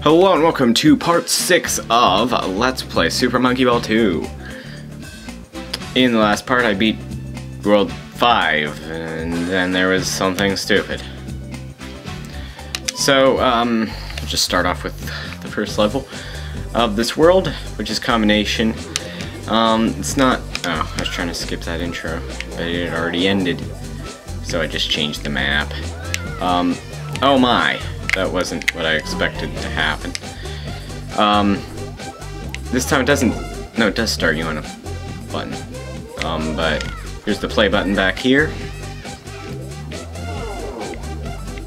Hello and welcome to part 6 of Let's Play Super Monkey Ball 2. In the last part I beat World 5, and then there was something stupid. So, I'll just start off with the first level of this world, which is combination. It's not... Oh, I was trying to skip that intro, but it had already ended. So I just changed the map. Oh my. That wasn't what I expected to happen. This time it doesn't... No, it does start you on a button. But here's the play button back here.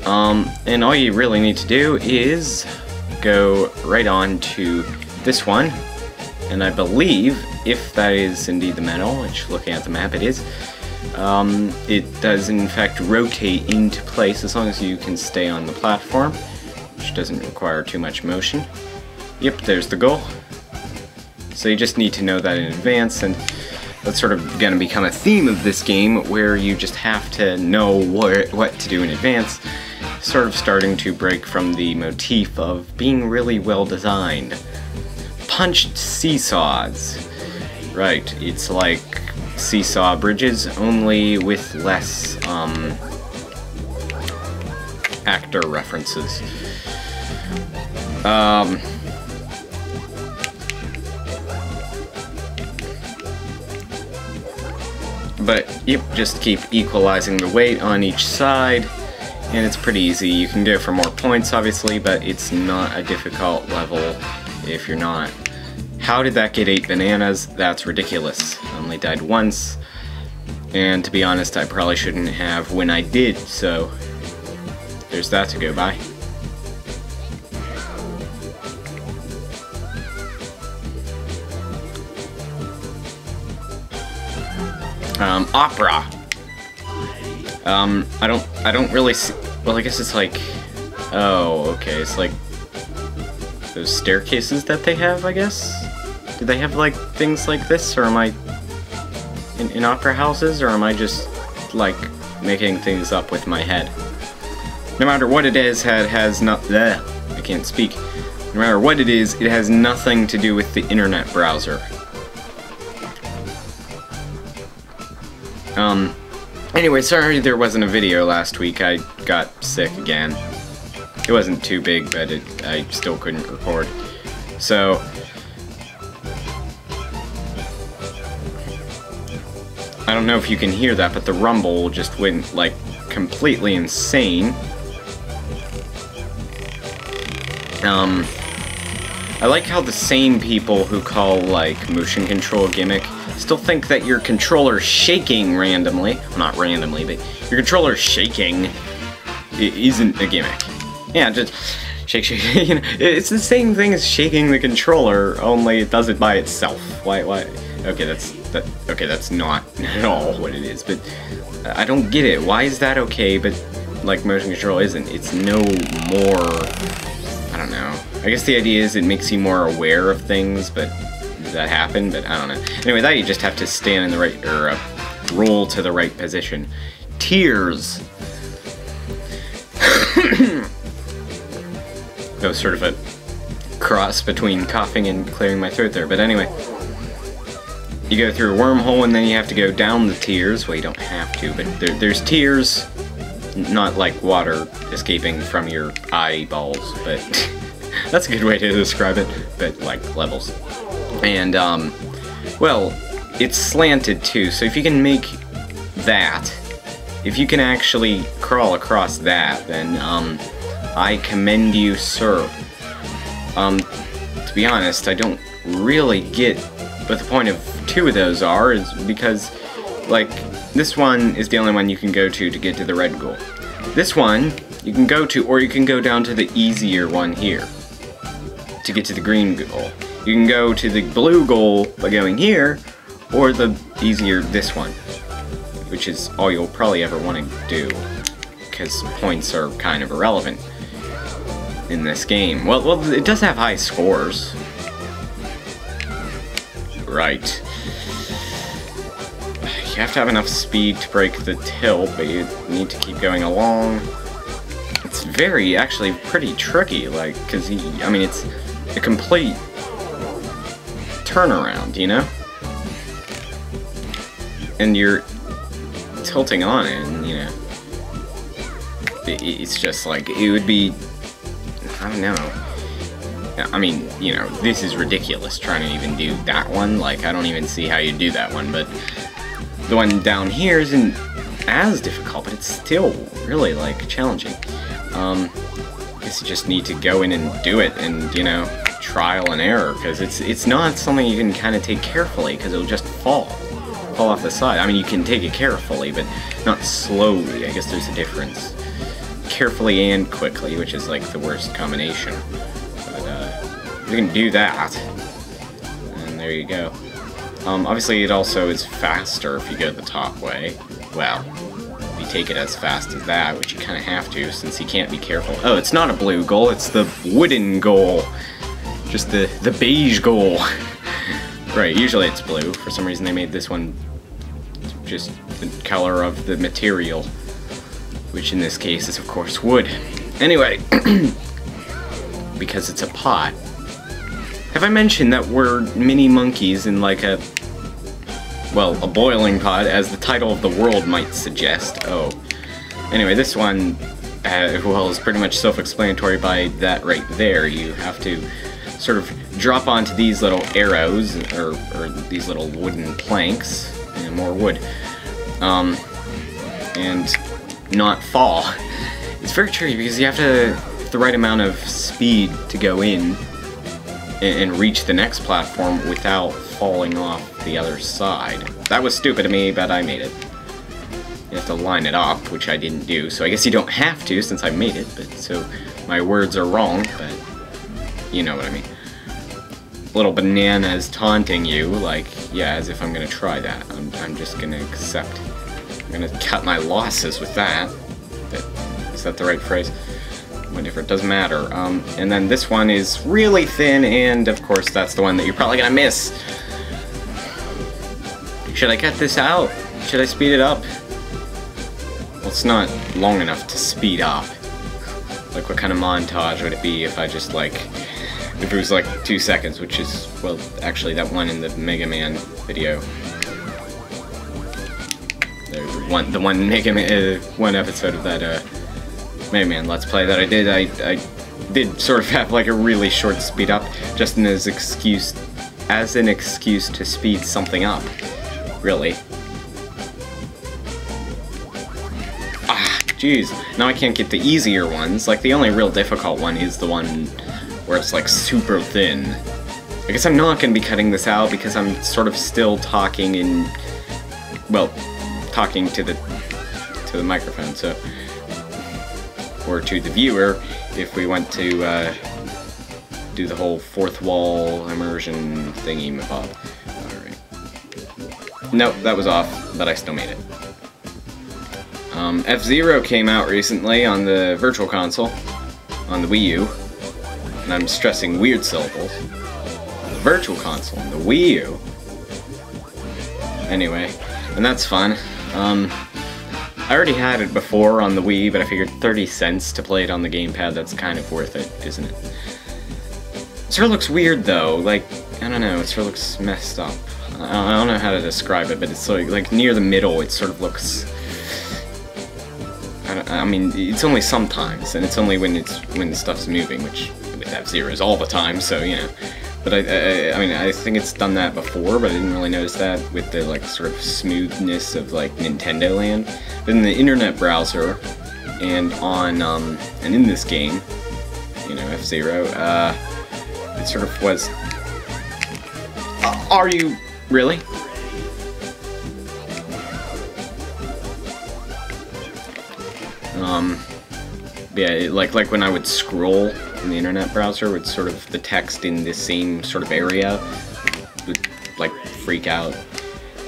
And all you really need to do is go right on to this one. And I believe, if that is indeed the medal, which looking at the map it is, it does in fact rotate into place as long as you can stay on the platform, which doesn't require too much motion. Yep, there's the goal. So you just need to know that in advance, and that's sort of going to become a theme of this game, where you just have to know what to do in advance, sort of starting to break from the motif of being really well designed. Punched seesaws. Right, it's like seesaw bridges, only with less actor references. But yep, just keep equalizing the weight on each side, and it's pretty easy. You can go for more points, obviously, but it's not a difficult level if you're not. How did that get 8 bananas? That's ridiculous. I only died once, and to be honest, I probably shouldn't have when I did, so there's that to go by. Opera. I don't really see, well, I guess it's like, oh, okay, it's like those staircases that they have, I guess? Do they have, like, things like this, or am I in opera houses, or am I just, like, making things up with my head? No matter what it is, has not... I can't speak. No matter what it is, it has nothing to do with the internet browser. Anyway, sorry there wasn't a video last week. I got sick again. It wasn't too big, but I still couldn't record. So... I don't know if you can hear that, but the rumble just went, like, completely insane. I like how the same people who call, like, motion control a gimmick still think that your controller shaking randomly, well, not randomly, but your controller shaking isn't a gimmick. Yeah, just shake, shake, you know, it's the same thing as shaking the controller, only it does it by itself. Why? Okay, that's not at all what it is, but I don't get it. Why is that okay, but, like, motion control isn't? It's no more, I don't know. I guess the idea is it makes you more aware of things, but that happen, but I don't know. Anyway, that you just have to stand in the right, or roll to the right position. Tears. That was sort of a cross between coughing and clearing my throat there, but anyway. You go through a wormhole and then you have to go down the tears. Well, you don't have to, but there's tears. Not like water escaping from your eyeballs, but that's a good way to describe it, but like levels. And, well, it's slanted too, so if you can make that, if you can actually crawl across that, then, I commend you, sir. To be honest, I don't really get what the point of 2 of those are, is because, like, this one is the only one you can go to get to the red goal. This one, you can go to, or you can go down to the easier one here, to get to the green goal. You can go to the blue goal by going here, or the easier this one, which is all you'll probably ever want to do, because points are kind of irrelevant in this game. Well, it does have high scores. Right. You have to have enough speed to break the tilt, but you need to keep going along. It's very, actually, pretty tricky, like, because I mean, it's a complete turnaround, you know? And you're tilting on it, and, you know, it's just like, it would be, I don't know. I mean, you know, this is ridiculous trying to even do that one. Like, I don't even see how you do that one, but the one down here isn't as difficult, but it's still really, like, challenging. I guess you just need to go in and do it, and, you know, trial and error, because it's not something you can kind of take carefully, because it'll just fall off the side. I mean, you can take it carefully, but not slowly. I guess there's a difference. Carefully and quickly, which is, like, the worst combination. But, you can do that, and there you go. Obviously, it also is faster if you go the top way. Well, if you take it as fast as that, which you kind of have to, since you can't be careful. Oh, it's not a blue goal, it's the wooden goal. Just the beige goal. Right, usually it's blue. For some reason they made this one just the color of the material, which in this case is, of course, wood. Anyway, because it's a pot. Have I mentioned that we're mini monkeys in, like, a, well, a boiling pot, as the title of the world might suggest? Oh. Anyway, this one, well, is pretty much self-explanatory by that right there. You have to sort of drop onto these little arrows, or these little wooden planks, and more wood, and not fall. It's very tricky because you have to have the right amount of speed to go in and reach the next platform without falling off the other side. That was stupid of me, but I made it. You have to line it up, which I didn't do, so I guess you don't have to since I made it, but so my words are wrong, but you know what I mean. Little banana is taunting you, like, yeah, as if I'm gonna try that. I'm just gonna accept. I'm gonna cut my losses with that. Is that the right phrase? Whatever, it doesn't matter. And then this one is really thin, and of course that's the one that you're probably gonna miss. Should I cut this out? Should I speed it up? Well, it's not long enough to speed up. Like, what kind of montage would it be if I just, like, if it was like 2 seconds, which is, well, actually that one in the Mega Man video. The one Mega Man, one episode of that Mega Man Let's Play that I did, I did sort of have like a really short speed up, just as an excuse to speed something up, really. Ah, jeez. Now I can't get the easier ones. Like, the only real difficult one is the one where it's like super thin. I guess I'm not going to be cutting this out because I'm sort of still talking in, well, talking to the microphone, so, or to the viewer, if we want to do the whole fourth wall immersion thingy-mabob. Alright. Nope, that was off, but I still made it. F-Zero came out recently on the Virtual Console, on the Wii U, and I'm stressing weird syllables. The Virtual Console on the Wii U. Anyway, and that's fun. I already had it before on the Wii, but I figured 30 cents to play it on the gamepad, that's kind of worth it, isn't it? It sort of looks weird though, like, I don't know, it sort of looks messed up. I don't know how to describe it, but it's like near the middle, it sort of looks... I mean, it's only sometimes, and it's only when the stuff's moving, which with F-Zero is all the time, so, you know. But I mean, I think it's done that before, but I didn't really notice that with the, like, sort of smoothness of, like, Nintendo Land. But in the internet browser, and on, and in this game, you know, F-Zero, it sort of was... Are you... really? Yeah, like when I would scroll in the internet browser, it's sort of the text in the same sort of area would, like, freak out.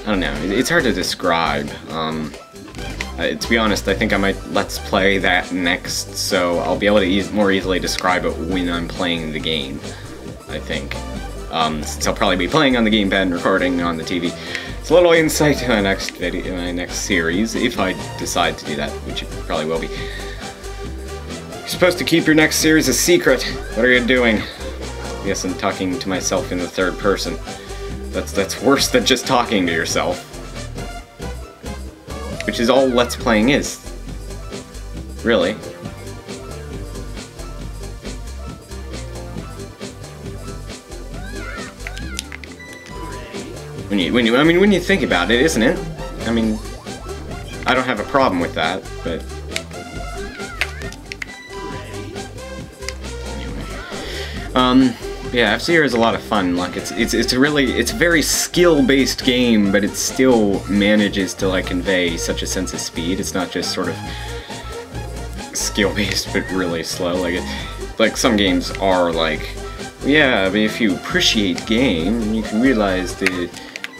I don't know, it's hard to describe. To be honest, I think I might Let's Play that next, so I'll be able to more easily describe it when I'm playing the game, I think. Since I'll probably be playing on the gamepad and recording on the TV. It's a little insight to my next video, my next series, if I decide to do that, which it probably will be. You're supposed to keep your next series a secret. What are you doing? Yes, I'm talking to myself in the third person. That's worse than just talking to yourself. Which is all Let's Playing is. Really. When you think about it, isn't it? I mean, I don't have a problem with that, but anyway. Yeah, F-Zero is a lot of fun. Like it's a very skill-based game, but it still manages to like convey such a sense of speed. It's not just sort of skill-based, but really slow. Like some games are like, yeah, I mean, if you appreciate the game, you can realize that,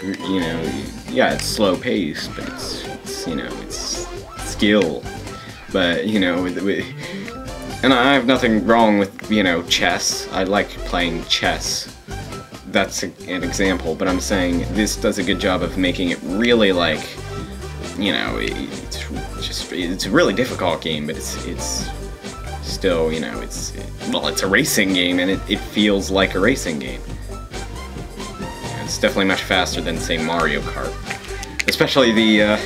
you know, yeah, it's slow-paced, but it's you know, it's skill. But you know, and I have nothing wrong with, you know, chess. I like playing chess. That's an example, but I'm saying this does a good job of making it really like, you know, it's a really difficult game, but it's still, you know, it's a racing game, and it feels like a racing game. It's definitely much faster than, say, Mario Kart. Especially the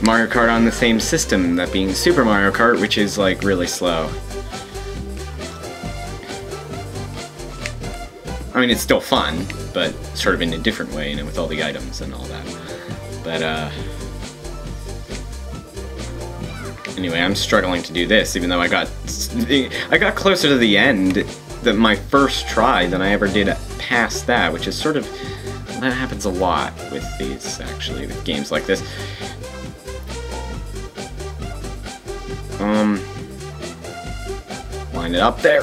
Mario Kart on the same system, that being Super Mario Kart, which is like really slow. I mean, it's still fun, but sort of in a different way, you know, with all the items and all that. But anyway, I'm struggling to do this, even though I got closer to the end than my first try than I ever did past that, which is sort of, that happens a lot with these, actually, with games like this. Line it up there.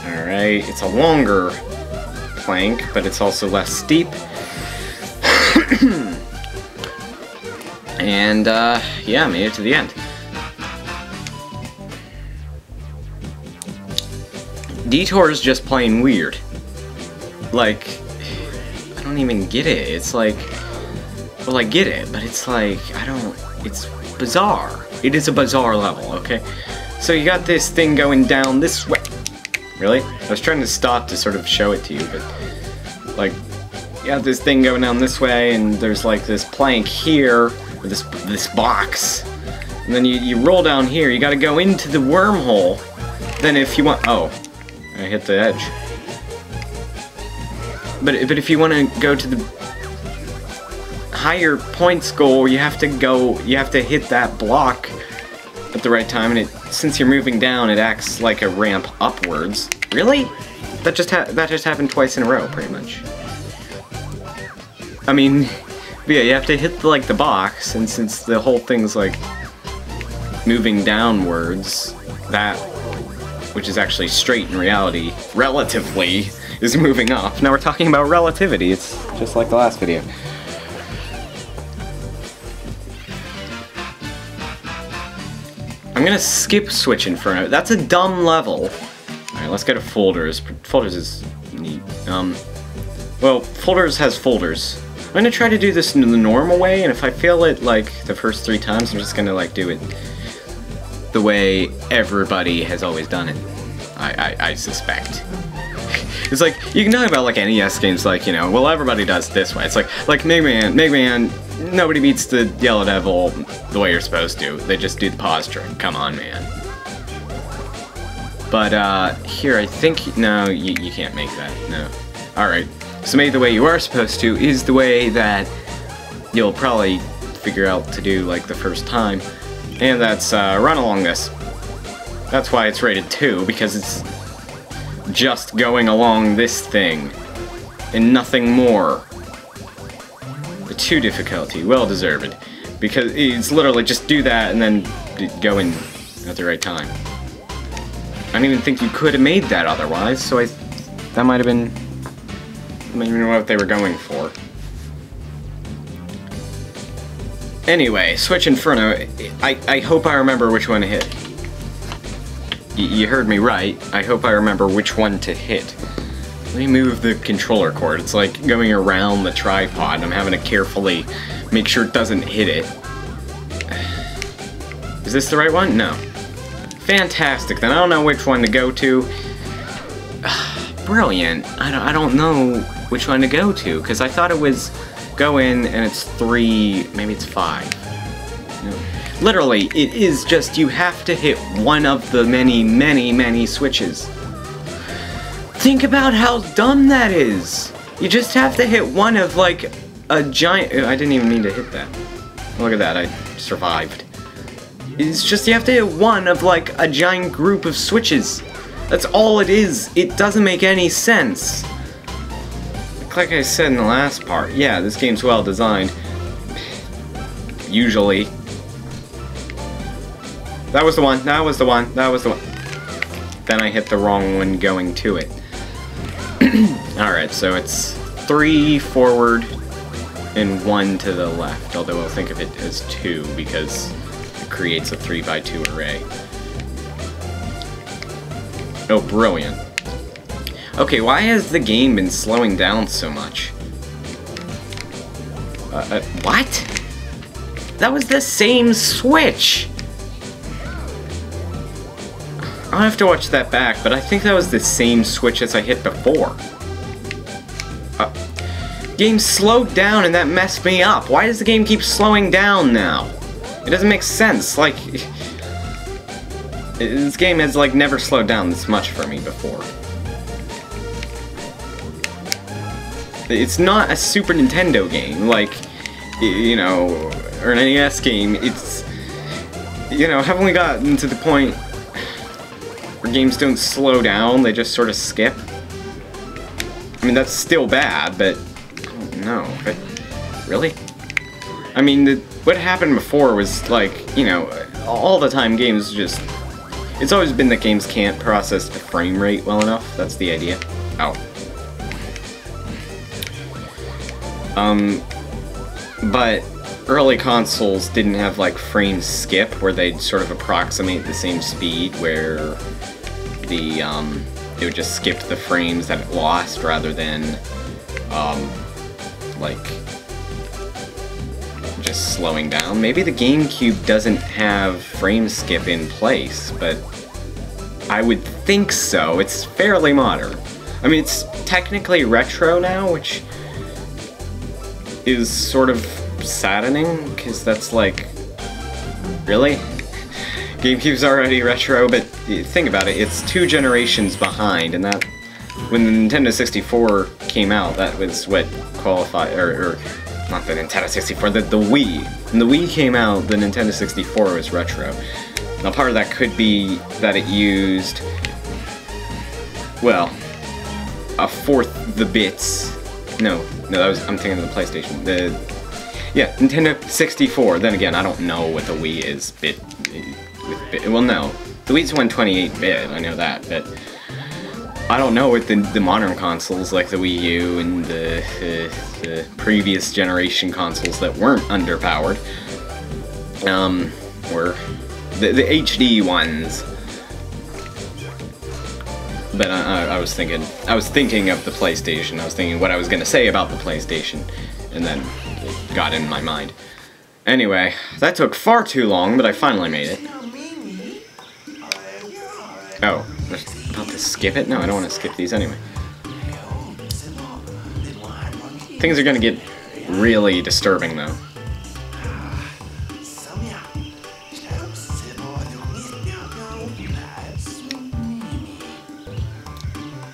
Alright, it's a longer plank, but it's also less steep. And, yeah, made it to the end. Detour is just plain weird. Like, I don't even get it. It's like, well, I get it, but it's like, it's bizarre. It is a bizarre level, okay? So you got this thing going down this way. Really? I was trying to stop to sort of show it to you, but, like, you got this thing going down this way, and there's like this plank here, or this box, and then you roll down here. You gotta go into the wormhole. Then if you want, oh, I hit the edge. But if you want to go to the higher points goal, you have to hit that block at the right time, and since you're moving down, it acts like a ramp upwards. Really? That just happened twice in a row, pretty much. I mean, but yeah, you have to hit like the box, and since the whole thing's like moving downwards, that, which is actually straight in reality, relatively, is moving up. Now we're talking about relativity. It's just like the last video. I'm gonna skip Switch Inferno. That's a dumb level. Alright, let's go to folders. Folders is neat. Well, folders has folders. I'm gonna try to do this in the normal way, and if I fail it like the first 3 times, I'm just gonna like do it the way everybody has always done it. I suspect. It's like, you can talk about like NES games, like, you know, well, everybody does this way. It's like Mega Man, nobody beats the Yellow Devil the way you're supposed to. They just do the pause trick. Come on, man. But, here, I think, no, you can't make that, no. Alright, so maybe the way you are supposed to is the way that you'll probably figure out to do, like, the first time. And that's, run along this. That's why it's rated 2, because it's just going along this thing, and nothing more. The 2 difficulty, well deserved, because it's literally just do that and then go in at the right time. I don't even think you could have made that otherwise, so that might have been, I don't even know what they were going for. Anyway, Switch Inferno, I hope I remember which one to hit. You heard me right. I hope I remember which one to hit. Let me move the controller cord. It's like going around the tripod. I'm having to carefully make sure it doesn't hit it. Is this the right one? No. Fantastic. Then I don't know which one to go to. Brilliant. I don't know which one to go to, because I thought it was go in and it's 3, maybe it's 5. No. Literally, it is just you have to hit one of the many, many, many switches. Think about how dumb that is! You just have to hit one of, like, a giant... I didn't even mean to hit that. Look at that, I survived. It's just you have to hit one of, like, a giant group of switches. That's all it is. It doesn't make any sense. Like I said in the last part, yeah, this game's well designed. Usually. That was the one, that was the one, that was the one. Then I hit the wrong one going to it. Alright, so it's 3 forward and 1 to the left, although I'll think of it as 2 because it creates a 3x2 array. Oh, brilliant. Okay, why has the game been slowing down so much? What? That was the same switch! I'll have to watch that back, but I think that was the same switch as I hit before. Game slowed down and that messed me up. Why does the game keep slowing down now? It doesn't make sense, like... This game has, like, never slowed down this much for me before. It's not a Super Nintendo game, like, you know, or an NES game. It's, you know, haven't we gotten to the point where games don't slow down, they just sort of skip? I mean, that's still bad, but I don't know. But really? I mean, what happened before was, like, you know, all the time games just... It's always been that games can't process the frame rate well enough. That's the idea. Ow. But early consoles didn't have, like, frame skip, where they'd sort of approximate the same speed, where the, it would just skip the frames that it lost, rather than, like, just slowing down. Maybe the GameCube doesn't have frame skip in place, but I would think so. It's fairly modern. I mean, it's technically retro now, which is sort of saddening, because that's like, really? GameCube's already retro, but think about it, it's 2 generations behind, and that, when the Nintendo 64 came out, that was what qualified, or not the Nintendo 64, the Wii. When the Wii came out, the Nintendo 64 was retro. Now part of that could be that it used, well, 1/4 the bits. No, that was, I'm thinking of the PlayStation. Yeah, Nintendo 64. Then again, I don't know what the Wii is bit. Well, no. The Wii's 128-bit, I know that, but I don't know what the modern consoles like the Wii U and the previous generation consoles that weren't underpowered, were the HD ones. But I was thinking of the PlayStation. I was thinking what I was gonna say about the PlayStation, and then it got in my mind. Anyway, that took far too long, but I finally made it. Oh, I was about to skip it? No, I don't want to skip these anyway. Things are gonna get really disturbing, though.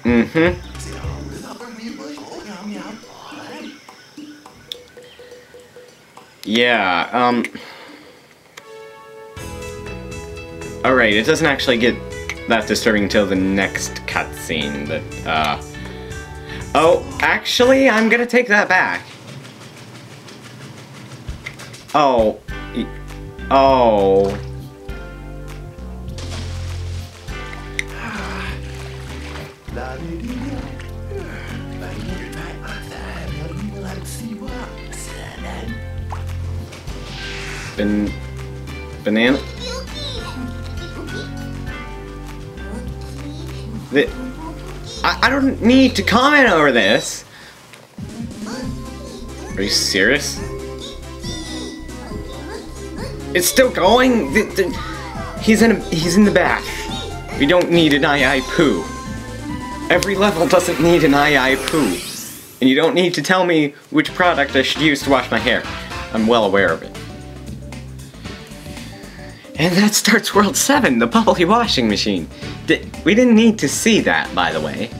Mm-hmm. Yeah, alright, it doesn't actually get that disturbing until the next cutscene, but, oh, actually, I'm gonna take that back. Oh. Oh. Banana? I don't need to comment over this. Are you serious? It's still going? He's in the bath. We don't need an ei-ei-poo. Every level doesn't need an ei-ei-poo. And you don't need to tell me which product I should use to wash my hair. I'm well aware of it. And that starts World 7, the bubbly washing machine. We didn't need to see that, by the way.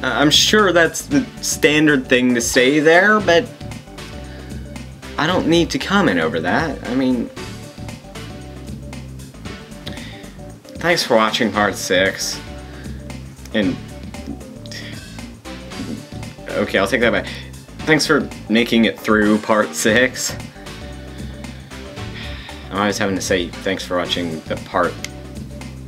I'm sure that's the standard thing to say there, but I don't need to comment over that. I mean, thanks for watching part 6. And okay, I'll take that back. Thanks for making it through part 6. I'm always having to say thanks for watching the part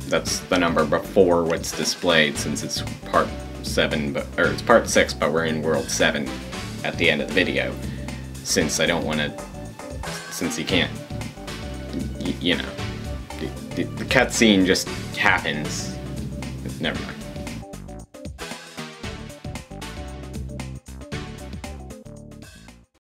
that's the number before what's displayed, since it's part 7, or it's part 6, but we're in World 7 at the end of the video. Since I don't want to, since you can't, you know, the cutscene just happens. Never mind.